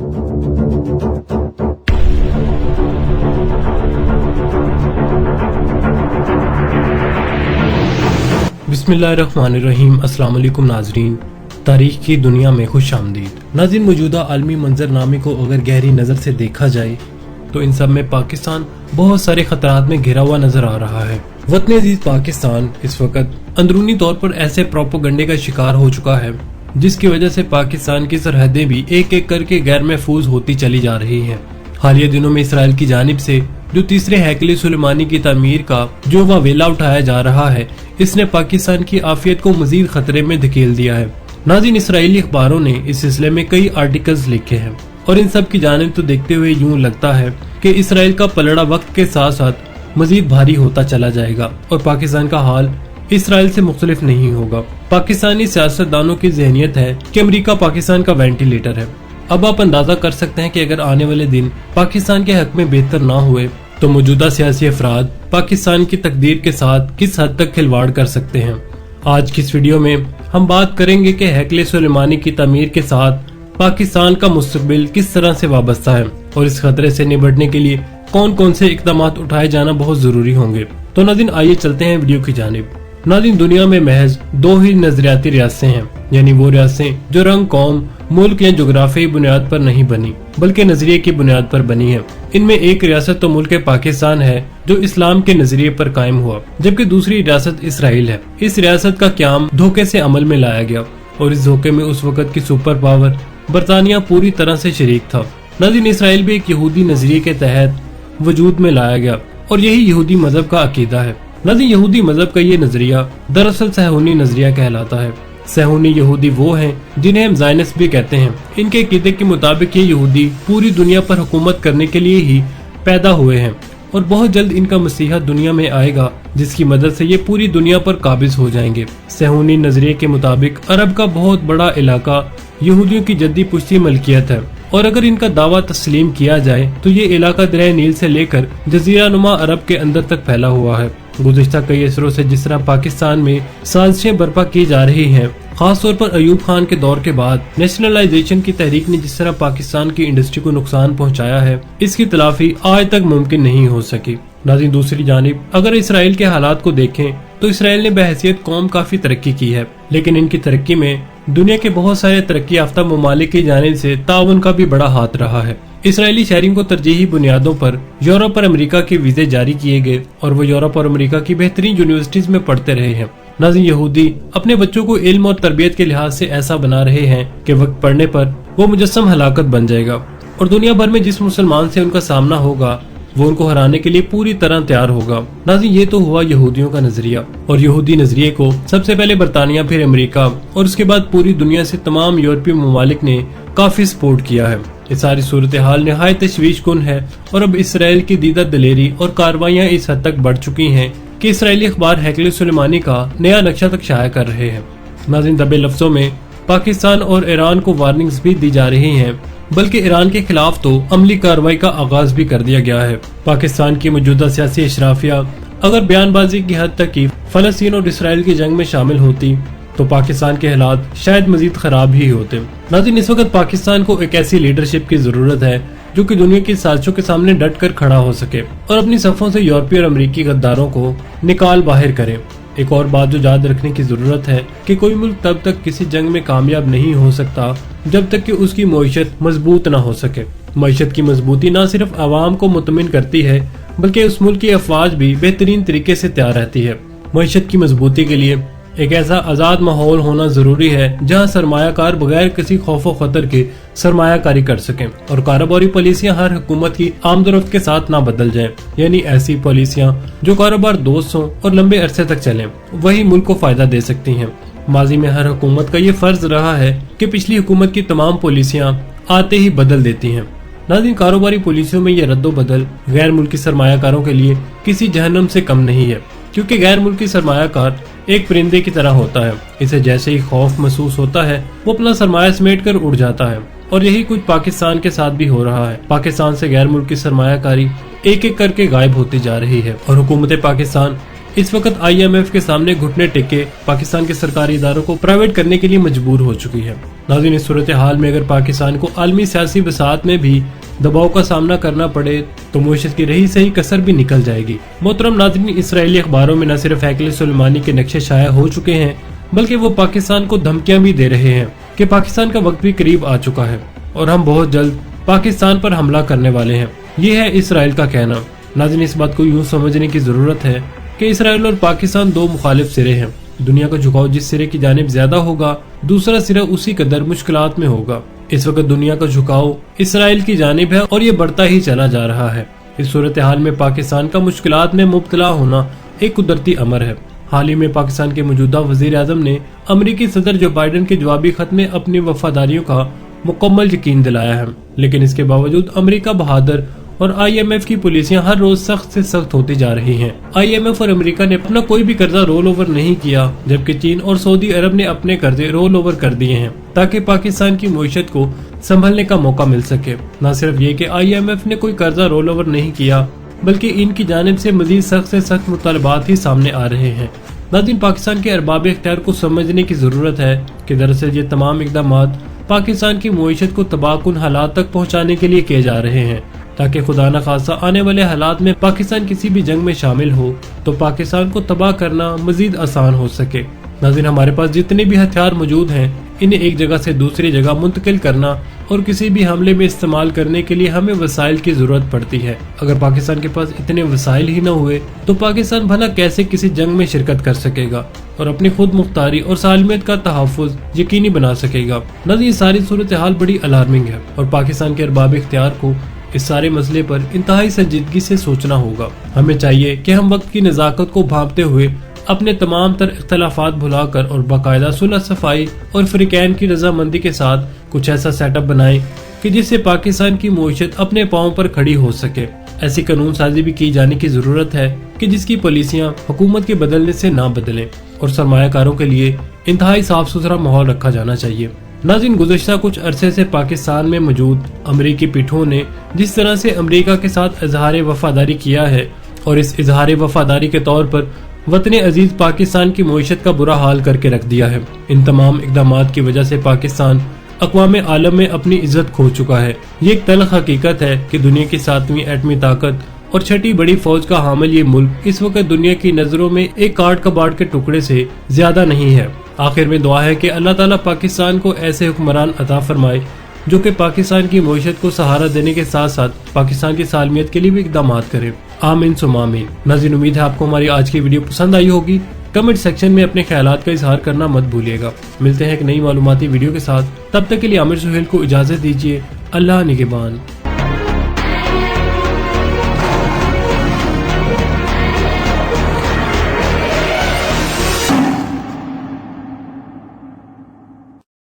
बिस्मिल्लाहिर्रहमानिर्रहीम। अस्सलाम वालेकुम नाजरीन, तारीख की दुनिया में खुश आमदीद। नाज़रीन, मौजूदा आलमी मंजरनामे को अगर गहरी नज़र से देखा जाए तो इन सब में पाकिस्तान बहुत सारे खतरात में घिरा हुआ नजर आ रहा है। वतन अजीज पाकिस्तान इस वक्त अंदरूनी तौर पर ऐसे प्रोपोगंडे का शिकार हो चुका है जिसकी वजह से पाकिस्तान की सरहदें भी एक एक करके गैर महफूज होती चली जा रही हैं। हालिया दिनों में इसराइल की जानिब से जो तीसरे हैकल सुलेमानी की तामीर का जो वावेला उठाया जा रहा है, इसने पाकिस्तान की आफियत को मजीद खतरे में धकेल दिया है। नाज़रीन, इसराइली अखबारों ने इस सिलसिले में कई आर्टिकल्स लिखे हैं और इन सब की जानिब तो देखते हुए यूं लगता है कि इसराइल का पलड़ा वक्त के साथ साथ मजीद भारी होता चला जाएगा और पाकिस्तान का हाल इसराइल से मुख्तलिफ नहीं होगा। पाकिस्तानी सियासतदानों की ज़हनियत है कि अमेरिका पाकिस्तान का वेंटिलेटर है। अब आप अंदाजा कर सकते हैं कि अगर आने वाले दिन पाकिस्तान के हक में बेहतर ना हुए तो मौजूदा सियासी अफराद पाकिस्तान की तकदीर के साथ किस हद तक खिलवाड़ कर सकते हैं। आज की इस वीडियो में हम बात करेंगे कि हैकल सुलेमानी की तामीर के साथ पाकिस्तान का मुस्तकबिल किस तरह से वाबस्ता है और इस खतरे से निपटने के लिए कौन कौन से इकदाम उठाए जाना बहुत जरूरी होंगे। तो नाज़रीन, आइए चलते हैं वीडियो की जानिब। नाज़रीन, दुनिया में महज दो ही नजरियाती रियासतें हैं, यानी वो रियासतें जो रंग, कौम, मुल्क या जोग्राफियाई बुनियाद पर नहीं बनी बल्कि नजरिए की बुनियाद पर बनी है। इनमें एक रियासत तो मुल्क पाकिस्तान है जो इस्लाम के नजरिए पर कायम हुआ, जबकि दूसरी रियासत इसराइल है। इस रियासत का क़याम धोखे से अमल में लाया गया और इस धोखे में उस वक्त की सुपर पावर बरतानिया पूरी तरह से शरीक था। नाज़रीन, इसराइल भी एक यहूदी नजरिए के तहत वजूद में लाया गया और यही यहूदी मजहब का अकीदा है। नाज़रीन, यहूदी मजहब का ये नजरिया दरअसल सहूनी नजरिया कहलाता है। सहूनी यहूदी वो हैं जिन्हें हम ज़ायनिस्ट भी कहते हैं। इनके अकीदे के मुताबिक ये यहूदी पूरी दुनिया पर हुकूमत करने के लिए ही पैदा हुए हैं और बहुत जल्द इनका मसीहा दुनिया में आएगा जिसकी मदद से ये पूरी दुनिया पर काबिज हो जाएंगे। सहूनी नजरिए के मुताबिक अरब का बहुत बड़ा इलाका यहूदियों की जद्दी पुश्ती मलकियत है और अगर इनका दावा तस्लीम किया जाए तो ये इलाका दरिया नील से लेकर जजीरा नुमा अरब के अंदर तक फैला हुआ है। गुज़िश्ता कई असरों से जिस तरह पाकिस्तान में साजिशें बर्पा की जा रही हैं, खास तौर पर अयूब खान के दौर के बाद नेशनलाइजेशन की तहरीक ने जिस तरह पाकिस्तान की इंडस्ट्री को नुकसान पहुंचाया है, इसकी तलाफी आज तक मुमकिन नहीं हो सकी। नाज़रीन, दूसरी जानिब अगर इसराइल के हालात को देखें तो इसराइल ने बहैसियत कौम काफी तरक्की की है, लेकिन इनकी तरक्की में दुनिया के बहुत सारे तरक्की याफ्ता ममालिक की जानिब से ताउन का भी बड़ा हाथ रहा है। इसराइली शहरियों को तरजीही बुनियादों पर यूरोप और अमेरिका के वीजे जारी किए गए और वो यूरोप और अमेरिका की बेहतरीन यूनिवर्सिटीज में पढ़ते रहे हैं। नाज़रीन, यहूदी अपने बच्चों को इल्म और तरबियत के लिहाज से ऐसा बना रहे हैं कि वक्त पड़ने पर वो मुजस्सम हलाकत बन जाएगा और दुनिया भर में जिस मुसलमान से उनका सामना होगा वो उनको हराने के लिए पूरी तरह तैयार होगा। नाज़रीन, ये तो हुआ यहूदियों का नजरिया और यहूदी नजरिए को सबसे पहले बरतानिया, फिर अमेरिका और उसके बाद पूरी दुनिया से तमाम यूरोपीय ममालिक ने काफी सपोर्ट किया है। ये सारी सूरत हाल निहायत तशवीश कुन है और अब इसराइल की दीदा दलेरी और कार्रवाइयाँ इस हद तक बढ़ चुकी हैं कि इसराइली अखबार हैकल सुलेमानी का नया नक्शा तक शाया कर रहे हैं। नाज़रीन, दबे लफ्जों में पाकिस्तान और ईरान को वार्निंग्स भी दी जा रही हैं, बल्कि ईरान के खिलाफ तो अमली कार्रवाई का आगाज भी कर दिया गया है। पाकिस्तान की मौजूदा सियासी अशराफिया अगर बयानबाजी की हद तक की फलस्तीन और इसराइल की जंग में शामिल होती तो पाकिस्तान के हालात शायद मजीद खराब ही होते। नाज़रीन, इस वक्त पाकिस्तान को एक ऐसी लीडरशिप की जरूरत है जो कि दुनिया की साजिशों के सामने डट कर खड़ा हो सके और अपनी सफों से यूरोपीय और अमेरिकी गद्दारों को निकाल बाहर करे। एक और बात जो याद रखने की जरूरत है कि कोई मुल्क तब तक किसी जंग में कामयाब नहीं हो सकता जब तक कि उसकी मईशत मजबूत न हो सके। मईशत की मजबूती न सिर्फ आवाम को मुतमिन करती है बल्कि उस मुल्क की अफवाज भी बेहतरीन तरीके से तैयार रहती है। मईशत की मजबूती के लिए एक ऐसा आजाद माहौल होना जरूरी है जहां सरमायाकार बगैर किसी खौफ व खतर के सरमायाकारी कर सकें और कारोबारी पॉलिसियां हर हुकूमत की आमदोरफ्त के साथ ना बदल जाएं, यानी ऐसी पॉलिसियां जो कारोबार दोस्त हों और लंबे अरसे तक चलें, वही मुल्क को फायदा दे सकती हैं। माजी में हर हुकूमत का ये फर्ज रहा है कि पिछली हुकूमत की तमाम पॉलिसियां आते ही बदल देती हैं। नाज़रीन, कारोबारी पॉलिसियों में ये रद्दो बदल गैर मुल्की सरमायाकारों के लिए किसी जहन्नम से कम नहीं है, क्योंकि गैर मुल्की सरमायाकार एक परिंदे की तरह होता है। इसे जैसे ही खौफ महसूस होता है वो अपना सरमाया समेट कर उड़ जाता है और यही कुछ पाकिस्तान के साथ भी हो रहा है। पाकिस्तान से गैर मुल्की सरमायाकारी एक एक करके गायब होती जा रही है और हुकूमत पाकिस्तान इस वक्त IMF के सामने घुटने टेके पाकिस्तान के सरकारी इदारों को प्राइवेट करने के लिए मजबूर हो चुकी है। नाज़रीन, इस सूरत हाल में अगर पाकिस्तान को आलमी सियासी बसात में भी दबाव का सामना करना पड़े तो मुईशत की रही सही कसर भी निकल जाएगी। मोहतरम नाज़रीन, इसराइली अखबारों में न सिर्फ हैकल सुलेमानी के नक्शे शाया हो चुके हैं बल्कि वो पाकिस्तान को धमकियां भी दे रहे हैं कि पाकिस्तान का वक्त भी करीब आ चुका है और हम बहुत जल्द पाकिस्तान पर हमला करने वाले हैं। ये है इसराइल का कहना। नाज़रीन, इस बात को यूं समझने की जरूरत है कि इसराइल और पाकिस्तान दो मुखालिफ सिरे हैं। दुनिया का झुकाव जिस सिरे की जानिब ज्यादा होगा, दूसरा सिरा उसी कदर मुश्किलात में होगा। इस वक्त दुनिया का झुकाव इसराइल की जानिब है और ये बढ़ता ही चला जा रहा है। इस सूरत हाल में पाकिस्तान का मुश्किलात में मुब्तला होना एक कुदरती अमर है। हाल ही में पाकिस्तान के मौजूदा वजीर आजम ने अमरीकी सदर जो बाइडन के जवाबी खत में अपनी वफादारियों का मुकम्मल यकीन दिलाया है, लेकिन इसके बावजूद अमेरिका बहादुर और IMF की पॉलिसियां हर रोज सख्त से सख्त होती जा रही हैं। IMF और अमेरिका ने अपना कोई भी कर्जा रोल ओवर नहीं किया, जबकि चीन और सऊदी अरब ने अपने कर्जे रोल ओवर कर दिए हैं ताकि पाकिस्तान की मईशत को संभलने का मौका मिल सके। न सिर्फ ये कि IMF ने कोई कर्जा रोल ओवर नहीं किया बल्कि इनकी जानिब से मजीद सख्त से सख्त मुतालबात ही सामने आ रहे हैं। नाज़रीन, पाकिस्तान के अरबाब इख्तियार को समझने की जरूरत है कि दरअसल ये तमाम इक़दामात पाकिस्तान की मईशत को तबाहकुन हालात तक पहुँचाने के लिए किए जा रहे हैं ताकि खुदा न खासा आने वाले हालात में पाकिस्तान किसी भी जंग में शामिल हो तो पाकिस्तान को तबाह करना मजीद आसान हो सके। नाज़रीन, हमारे पास जितने भी हथियार मौजूद हैं इन्हें एक जगह से दूसरी जगह मुंतकिल करना और किसी भी हमले में इस्तेमाल करने के लिए हमें वसाइल की जरूरत पड़ती है। अगर पाकिस्तान के पास इतने वसाइल ही न हुए तो पाकिस्तान भला कैसे किसी जंग में शिरकत कर सकेगा और अपनी खुद मुख्तारी और सालमियत का तहफ़्फ़ुज़ यकीनी बना सकेगा। नाज़रीन, सारी सूरत हाल बड़ी अलार्मिंग है और पाकिस्तान के अरबाब इख्तियार को इस सारे मसले पर इंतहाई संजीदगी से सोचना होगा। हमें चाहिए कि हम वक्त की नज़ाकत को भांपते हुए अपने तमाम तर इख्तलाफात भुलाकर और बाकायदा सुलह सफाई और फ्रीकैन की रजामंदी के साथ कुछ ऐसा सेटअप बनाएं कि जिससे पाकिस्तान की मईशत अपने पाँव पर खड़ी हो सके। ऐसी कानून साजी भी की जाने की जरूरत है कि जिसकी पॉलिसियां हुकूमत के बदलने से ना बदलें और सरमायाकारों के लिए इंतहाई साफ सुथरा माहौल रखा जाना चाहिए। नाज़रीन, गुज़श्ता कुछ अरसे से पाकिस्तान में मौजूद अमरीकी पिठों ने जिस तरह से अमरीका के साथ इजहार वफादारी किया है और इस इजहार वफादारी के तौर पर वतन अजीज पाकिस्तान की मईशत का बुरा हाल करके रख दिया है। इन तमाम इक़दामात की वजह से पाकिस्तान अक़वाम आलम में अपनी इज्जत खो चुका है। ये एक तल्ख़ हकीकत है कि दुनिया की 7वीं एटमी ताकत और 6ठी बड़ी फौज का हामिल ये मुल्क इस वक्त दुनिया की नजरों में एक काट कबाड़ के टुकड़े से ज्यादा नहीं है। आखिर में दुआ है कि अल्लाह ताला पाकिस्तान को ऐसे हुक्मरान अता फरमाए जो कि पाकिस्तान की मईशत को सहारा देने के साथ साथ पाकिस्तान की सालमियत के लिए भी इक़दाम करें। आमीन सुम्मा आमीन। नाज़रीन, उम्मीद है आपको हमारी आज की वीडियो पसंद आई होगी। कमेंट सेक्शन में अपने ख्यालात का इजहार करना मत भूलिएगा। मिलते हैं एक नई मालूमाती वीडियो के साथ, तब तक के लिए आमिर सुहेल को इजाजत दीजिए। अल्लाह निगहबान।